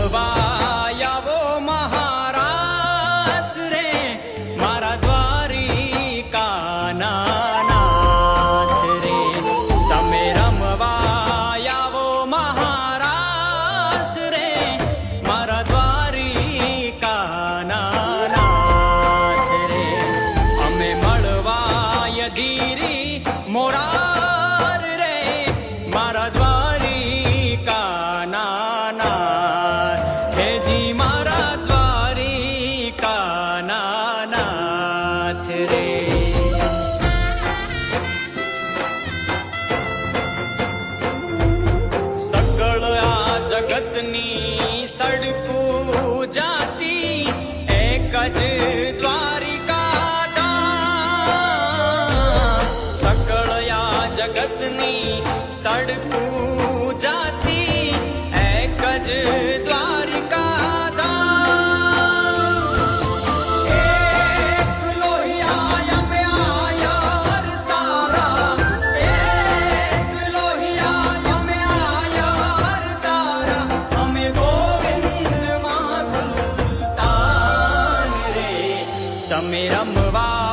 રમવાયાવો મહારાસ રે મારા દ્વારિકાના નાથ રે. તમે રમવાયાવો મહારાસ રે મારા દ્વારિકાના નાથ રે. અમે મળવાય ધીરી મોરાર રે મારા દ્વારિકાના નાથ. હેજી મારા દ્વારિકાના નાથ રે. સકળ આ જગતની સડકું જાતી એક જ દ્વારિકાધામ. સકળ આ જગતની સડકું જાતી એક જ દ્વારિકાધામ. એક લોહિયા અમે આયા તારા, એક લોહિયા અમે આયા તારા. અમે ગોવિંદ માં ગુલતાન રે. તમે રમવા